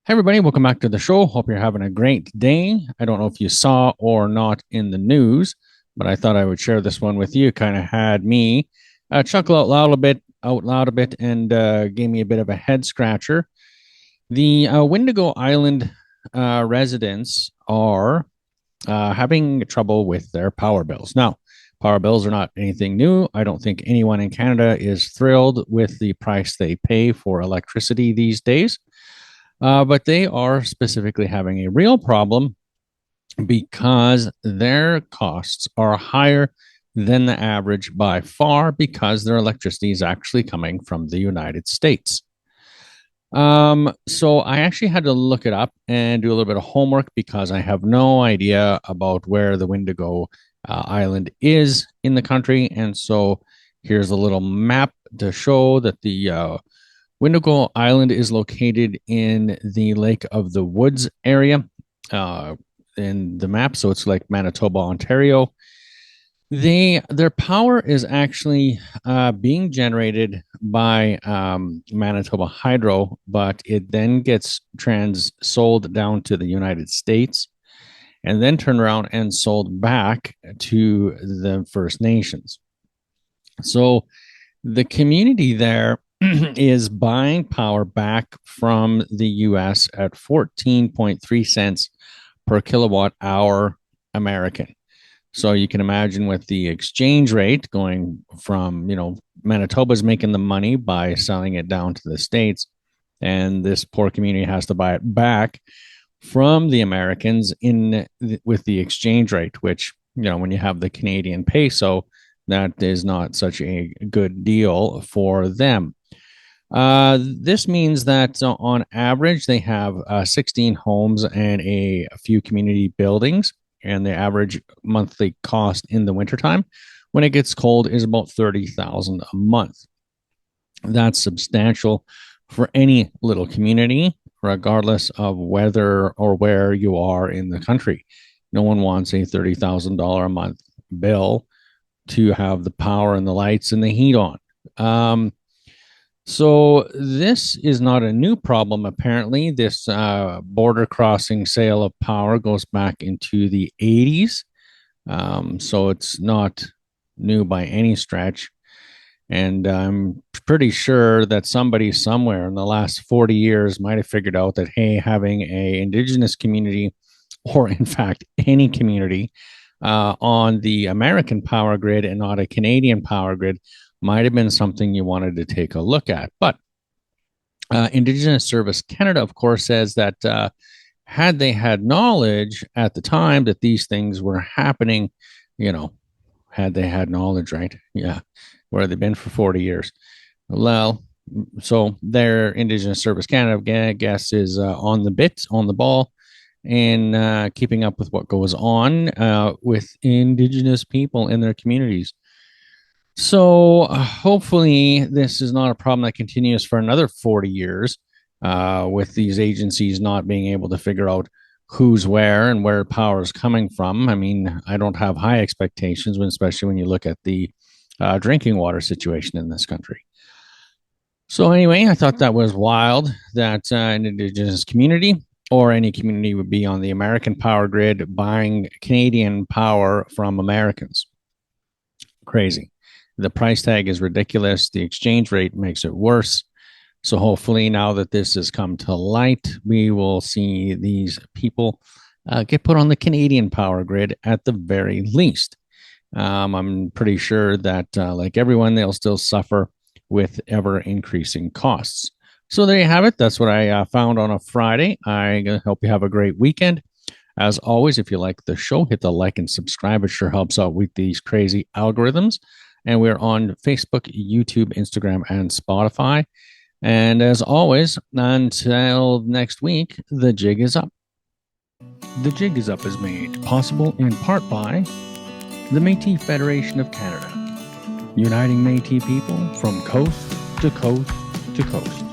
Hey everybody, welcome back to the show. Hope you're having a great day. I don't know if you saw or not in the news, but I thought I would share this one with you. Kind of had me chuckle out loud a bit, and gave me a bit of a head scratcher. The Windigo Island residents are having trouble with their power bills. Now, power bills are not anything new. I don't think anyone in Canada is thrilled with the price they pay for electricity these days. But they are specifically having a real problem because their costs are higher than the average by far because their electricity is actually coming from the United States. So I actually had to look it up and do a little bit of homework because I have no idea about where the Windigo Island is in the country. And so here's a little map to show that the Windigo Island is located in the Lake of the Woods area in the map. So it's like Manitoba, Ontario. Their power is actually being generated by Manitoba Hydro, but it then gets sold down to the United States and then turned around and sold back to the First Nations. So the community there is buying power back from the US at 14.3 cents per kilowatt hour American. So you can imagine with the exchange rate going from, Manitoba's making the money by selling it down to the States, and this poor community has to buy it back from the Americans with the exchange rate, which, when you have the Canadian peso, that is not such a good deal for them. This means that on average, they have 16 homes and a few community buildings, and the average monthly cost in the wintertime when it gets cold is about $30,000 a month. That's substantial for any little community, regardless of whether or where you are in the country. No one wants a $30,000 a month bill to have the power and the lights and the heat on. So this is not a new problem, apparently. This border crossing sale of power goes back into the 80s. So it's not new by any stretch. And I'm pretty sure that somebody somewhere in the last 40 years might have figured out that, hey, having a indigenous community, or in fact, any community on the American power grid and not a Canadian power grid might have been something you wanted to take a look at. But Indigenous Service Canada, of course, says that had they had knowledge at the time that these things were happening, had they had knowledge, right? Yeah. Where have they been for 40 years? Well, so their Indigenous Service Canada, I guess, is on the ball, and keeping up with what goes on with Indigenous people in their communities. So hopefully this is not a problem that continues for another 40 years with these agencies not being able to figure out who's where and where power is coming from. I mean, I don't have high expectations, especially when you look at the drinking water situation in this country. So anyway, I thought that was wild that an Indigenous community or any community would be on the American power grid buying Canadian power from Americans. Crazy. The price tag is ridiculous. The exchange rate makes it worse. So hopefully now that this has come to light, we will see these people get put on the Canadian power grid at the very least. I'm pretty sure that like everyone, they'll still suffer with ever increasing costs. So there you have it. That's what I found on a Friday. I hope you have a great weekend. As always, if you like the show, hit the like and subscribe. It sure helps out with these crazy algorithms. And we're on Facebook, YouTube, Instagram, and Spotify. And as always, until next week, the jig is up. The Jig is Up is made possible in part by the Métis Federation of Canada, uniting Métis people from coast to coast to coast.